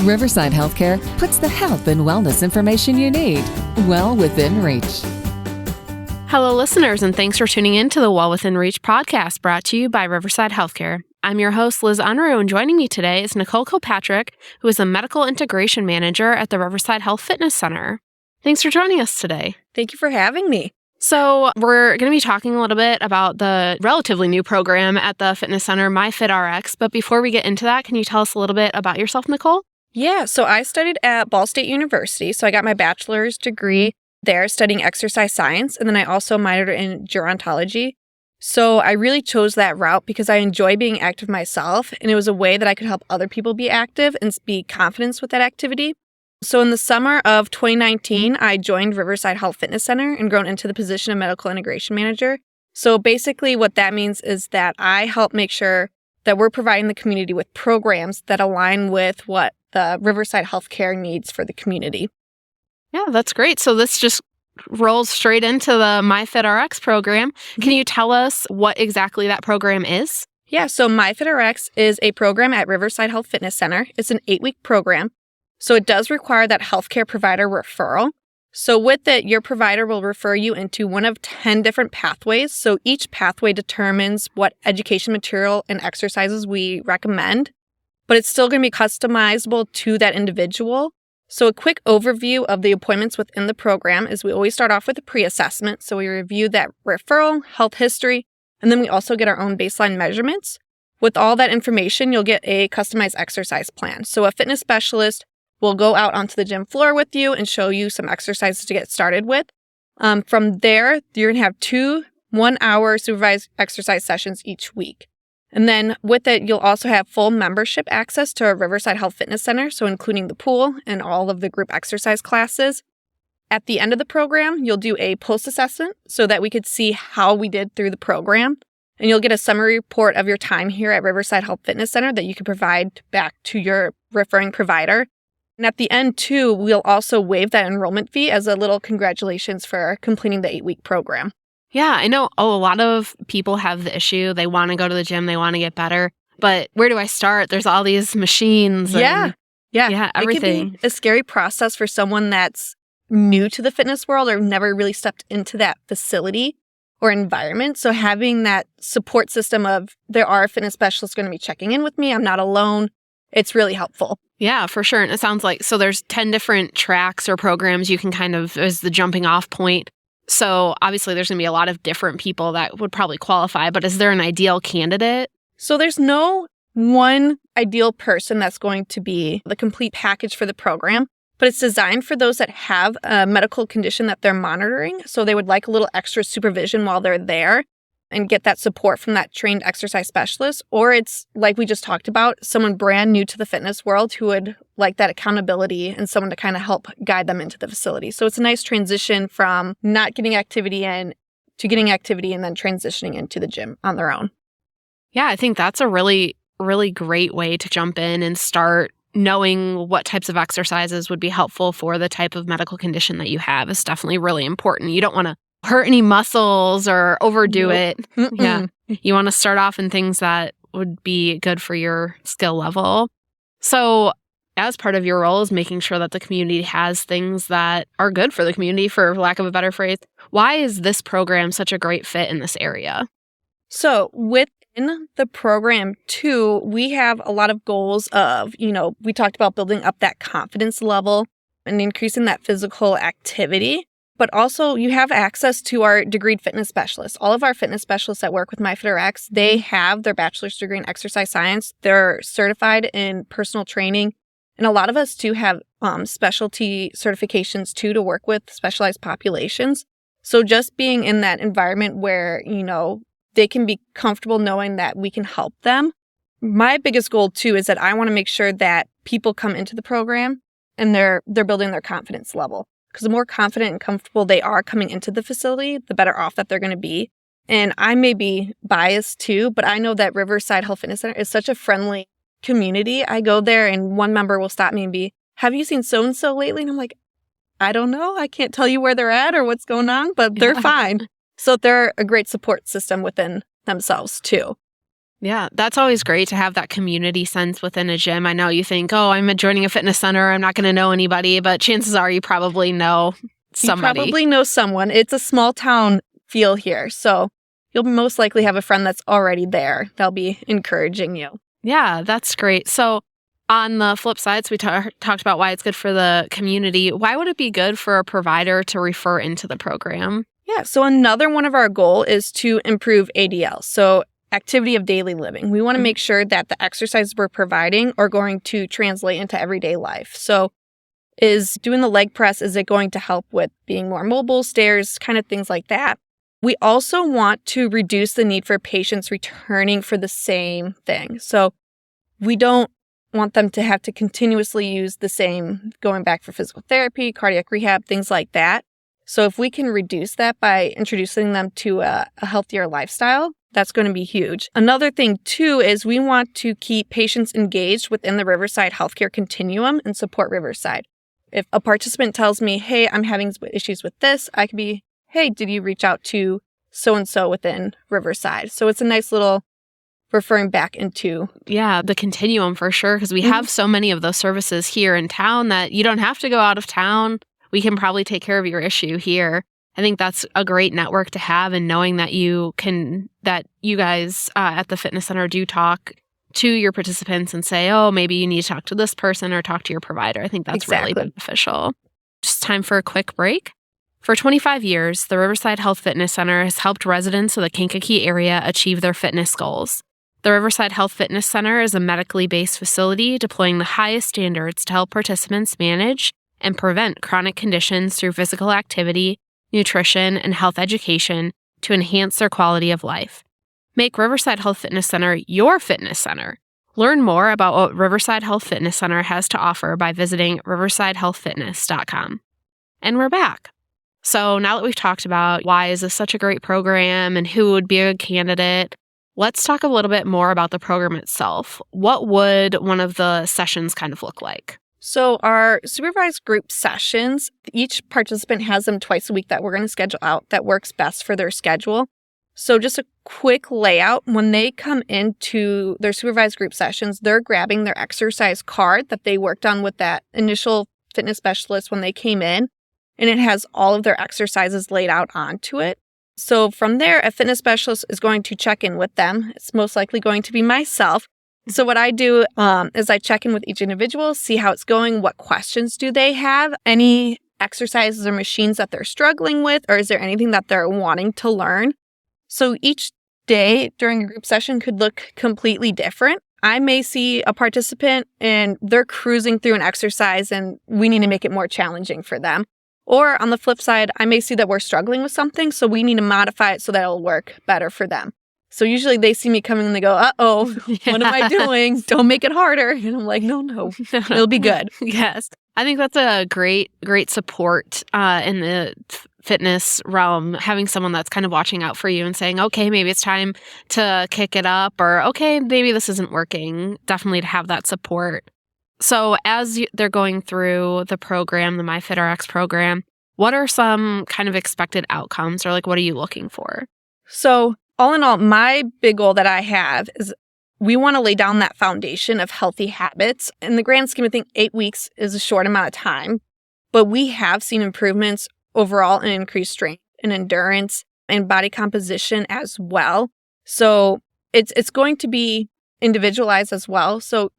Riverside Healthcare puts the health and wellness information you need well within reach. Hello, listeners, and thanks for tuning in to the Well Within Reach podcast brought to you by Riverside Healthcare. I'm your host, Liz Unruh, and joining me today is Nicole Kilpatrick, who is a medical integration manager at the Riverside Health Fitness Center. Thanks for joining us today. Thank you for having me. So we're going to be talking a little bit about the relatively new program at the fitness center, MyFitRx. But before we get into that, can you tell us a little bit about yourself, Nicole? Yeah, so I studied at Ball State University. So I got my bachelor's degree there studying exercise science. And then I also minored in gerontology. So I really chose that route because I enjoy being active myself. And it was a way that I could help other people be active and be confident with that activity. So in the summer of 2019, I joined Riverside Health Fitness Center and grown into the position of medical integration manager. So basically what that means is that I help make sure that we're providing the community with programs that align with what the Riverside Healthcare needs for the community. Yeah, that's great. So this just rolls straight into the MyFitRx program. Can you tell us what exactly that program is? Yeah, so MyFitRx is a program at Riverside Health Fitness Center. It's an 8-week program. So it does require that healthcare provider referral. So with it, your provider will refer you into one of 10 different pathways. So each pathway determines what education material and exercises we recommend, but it's still going to be customizable to that individual. So a quick overview of the appointments within the program is we always start off with a pre-assessment. So we review that referral, health history, and then we also get our own baseline measurements. With all that information, you'll get a customized exercise plan. So a fitness specialist will go out onto the gym floor with you and show you some exercises to get started with. From there, you're going to have 2 1-hour supervised exercise sessions each week. And then with it, you'll also have full membership access to our Riverside Health Fitness Center, so including the pool and all of the group exercise classes. At the end of the program, you'll do a post-assessment so that we could see how we did through the program. And you'll get a summary report of your time here at Riverside Health Fitness Center that you can provide back to your referring provider. And at the end, too, we'll also waive that enrollment fee as a little congratulations for completing the 8-week program. Yeah, I know a lot of people have the issue. They want to go to the gym. They want to get better. But where do I start? There's all these machines. Yeah, everything. It can be a scary process for someone that's new to the fitness world or never really stepped into that facility or environment. So having that support system of there are fitness specialists going to be checking in with me. I'm not alone. It's really helpful. Yeah, for sure. And it sounds like, so there's 10 different tracks or programs you can kind of, as the jumping off point. So obviously there's going to be a lot of different people that would probably qualify, but is there an ideal candidate? So there's no one ideal person that's going to be the complete package for the program, but it's designed for those that have a medical condition that they're monitoring. So they would like a little extra supervision while they're there and get that support from that trained exercise specialist. Or it's, like we just talked about, someone brand new to the fitness world who would like that accountability and someone to kind of help guide them into the facility. So it's a nice transition from not getting activity in to getting activity and then transitioning into the gym on their own. Yeah, I think that's a really, really great way to jump in and start knowing what types of exercises would be helpful for the type of medical condition that you have is definitely really important. You don't want to hurt any muscles or overdo it. Yeah. You want to start off in things that would be good for your skill level. So as part of your role is making sure that the community has things that are good for the community, for lack of a better phrase. Why is this program such a great fit in this area? So within the program too, we have a lot of goals of, we talked about building up that confidence level and increasing that physical activity. But also you have access to our degreed fitness specialists. All of our fitness specialists that work with MyFitRx, they have their bachelor's degree in exercise science. They're certified in personal training. And a lot of us too have specialty certifications too to work with specialized populations. So just being in that environment where, they can be comfortable knowing that we can help them. My biggest goal too is that I want to make sure that people come into the program and they're building their confidence level. Because the more confident and comfortable they are coming into the facility, the better off that they're going to be. And I may be biased too, but I know that Riverside Health Fitness Center is such a friendly community. I go there and one member will stop me and be, have you seen so-and-so lately? And I'm like, I don't know. I can't tell you where they're at or what's going on, but they're fine. So they're a great support system within themselves too. Yeah, that's always great to have that community sense within a gym. I know you think, oh, I'm joining a fitness center, I'm not going to know anybody, but chances are you probably know somebody. You probably know someone. It's a small town feel here, so you'll most likely have a friend that's already there. They'll be encouraging you. Yeah, that's great. So on the flip side, so we talked about why it's good for the community. Why would it be good for a provider to refer into the program? Yeah, so another one of our goal is to improve ADL, so activity of daily living. We want to make sure that the exercises we're providing are going to translate into everyday life. So is doing the leg press, is it going to help with being more mobile, stairs, kind of things like that? We also want to reduce the need for patients returning for the same thing. So we don't want them to have to continuously use the same, going back for physical therapy, cardiac rehab, things like that. So if we can reduce that by introducing them to a healthier lifestyle, that's going to be huge. Another thing, too, is we want to keep patients engaged within the Riverside healthcare continuum and support Riverside. If a participant tells me, hey, I'm having issues with this, I could be, hey, did you reach out to so-and-so within Riverside? So it's a nice little referring back into. Yeah, the continuum for sure, because we have so many of those services here in town that you don't have to go out of town. We can probably take care of your issue here. I think that's a great network to have, and knowing that you guys at the fitness center do talk to your participants and say, oh, maybe you need to talk to this person or talk to your provider. I think that's really beneficial. Just time for a quick break. For 25 years, the Riverside Health Fitness Center has helped residents of the Kankakee area achieve their fitness goals. The Riverside Health Fitness Center is a medically based facility deploying the highest standards to help participants manage and prevent chronic conditions through physical activity, nutrition, and health education to enhance their quality of life. Make Riverside Health Fitness Center your fitness center. Learn more about what Riverside Health Fitness Center has to offer by visiting riversidehealthfitness.com. And we're back. So now that we've talked about why is this such a great program and who would be a good candidate, let's talk a little bit more about the program itself. What would one of the sessions kind of look like? So our supervised group sessions, each participant has them twice a week that we're going to schedule out that works best for their schedule. So just a quick layout, when they come into their supervised group sessions, they're grabbing their exercise card that they worked on with that initial fitness specialist when they came in, and it has all of their exercises laid out onto it. So from there, a fitness specialist is going to check in with them. It's most likely going to be myself. So what I do is I check in with each individual, see how it's going, what questions do they have, any exercises or machines that they're struggling with, or is there anything that they're wanting to learn? So each day during a group session could look completely different. I may see a participant and they're cruising through an exercise and we need to make it more challenging for them. Or on the flip side, I may see that we're struggling with something, so we need to modify it so that it'll work better for them. So usually they see me coming and they go, uh-oh, what am I doing? Don't make it harder. And I'm like, no, it'll be good. Yes. I think that's a great support in the fitness realm, having someone that's kind of watching out for you and saying, okay, maybe it's time to kick it up, or okay, maybe this isn't working. Definitely to have that support. So as they're going through the program, the MyFitRx program, what are some kind of expected outcomes, or like what are you looking for? So all in all, my big goal that I have is we want to lay down that foundation of healthy habits. In the grand scheme of things, 8 weeks is a short amount of time, but we have seen improvements overall in increased strength and endurance and body composition as well. So it's going to be individualized as well. So,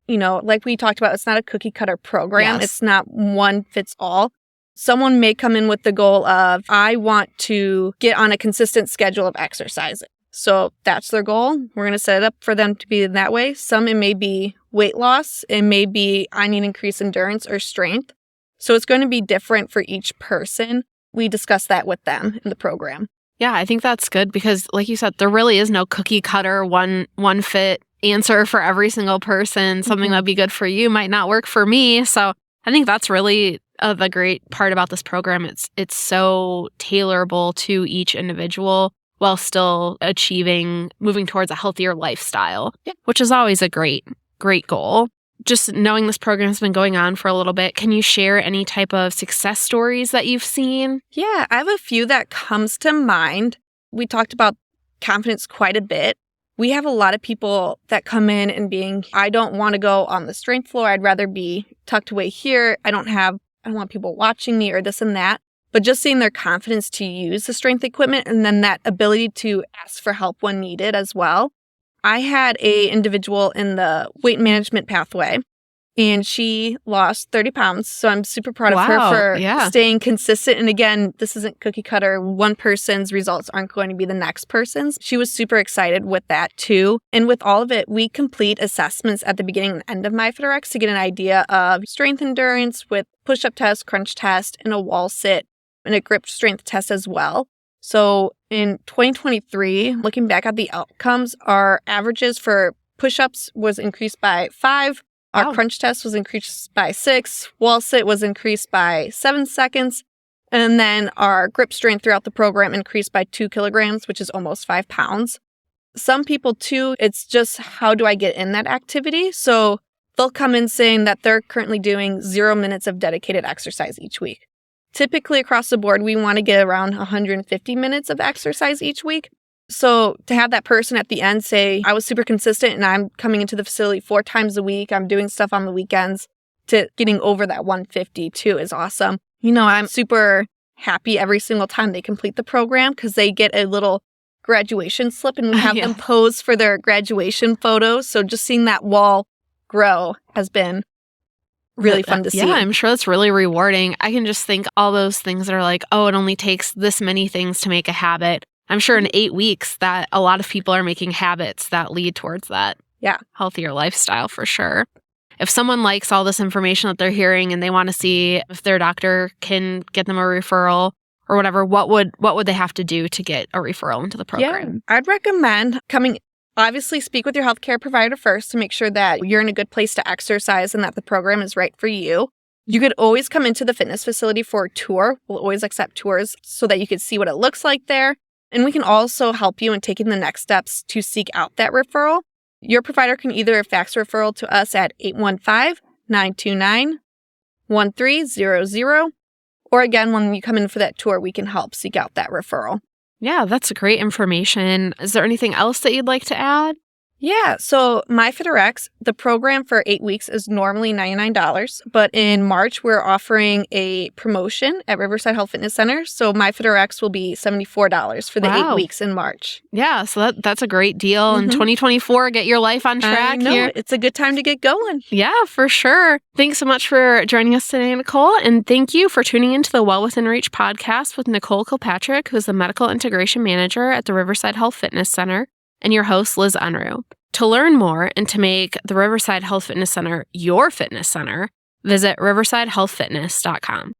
like we talked about, it's not a cookie cutter program. Yes. It's not one fits all. Someone may come in with the goal of, I want to get on a consistent schedule of exercising. So that's their goal. We're going to set it up for them to be in that way. Some, it may be weight loss. It may be, I need increased endurance or strength. So it's going to be different for each person. We discuss that with them in the program. Yeah, I think that's good because, like you said, there really is no cookie cutter, one fit answer for every single person. Something that'd be good for you might not work for me. So I think that's really the great part about this program. It's so tailorable to each individual while still moving towards a healthier lifestyle, which is always a great goal. Just knowing this program has been going on for a little bit, can you share any type of success stories that you've seen? Yeah, I have a few that comes to mind. We talked about confidence quite a bit. we have a lot of people that come in and I don't want to go on the strength floor. I'd rather be tucked away here. I don't want people watching me or this and that. But just seeing their confidence to use the strength equipment and then that ability to ask for help when needed as well. I had an individual in the weight management pathway, and she lost 30 pounds. So I'm super proud of her for staying consistent. And again, this isn't cookie cutter. One person's results aren't going to be the next person's. She was super excited with that too. And with all of it, we complete assessments at the beginning and end of MyFitRx to get an idea of strength endurance with push-up test, crunch test, and a wall sit, and a grip strength test as well. So in 2023, looking back at the outcomes, our averages for push-ups was increased by 5. Our crunch test was increased by 6. Wall sit was increased by 7 seconds. And then our grip strength throughout the program increased by 2 kilograms, which is almost 5 pounds. Some people too, it's just how do I get in that activity? So they'll come in saying that they're currently doing 0 minutes of dedicated exercise each week. Typically across the board, we want to get around 150 minutes of exercise each week. So to have that person at the end say, I was super consistent and I'm coming into the facility 4 times a week, I'm doing stuff on the weekends, to getting over that 150 too is awesome. I'm super happy every single time they complete the program because they get a little graduation slip and we have them pose for their graduation photos. So just seeing that wall grow has been really fun to see. Yeah, I'm sure that's really rewarding. I can just think all those things that are like, oh, it only takes this many things to make a habit. I'm sure in 8 weeks that a lot of people are making habits that lead towards that healthier lifestyle for sure. If someone likes all this information that they're hearing and they want to see if their doctor can get them a referral or whatever, what would they have to do to get a referral into the program? Yeah, I'd recommend obviously speak with your healthcare provider first to make sure that you're in a good place to exercise and that the program is right for you. You could always come into the fitness facility for a tour. We'll always accept tours so that you can see what it looks like there. And we can also help you in taking the next steps to seek out that referral. Your provider can either fax a referral to us at 815-929-1300. Or again, when you come in for that tour, we can help seek out that referral. Yeah, that's great information. Is there anything else that you'd like to add? Yeah, so MyFitRx, the program for 8 weeks is normally $99, but in March, we're offering a promotion at Riverside Health Fitness Center. So MyFitRx will be $74 for the 8 weeks in March. Yeah, so that's a great deal. In 2024, get your life on track. I know, here. It's a good time to get going. Yeah, for sure. Thanks so much for joining us today, Nicole. And thank you for tuning into the Well Within Reach podcast with Nicole Kilpatrick, who's the Medical Integration Manager at the Riverside Health Fitness Center, and your host, Liz Unruh. To learn more and to make the Riverside Health Fitness Center your fitness center, visit riversidehealthfitness.com.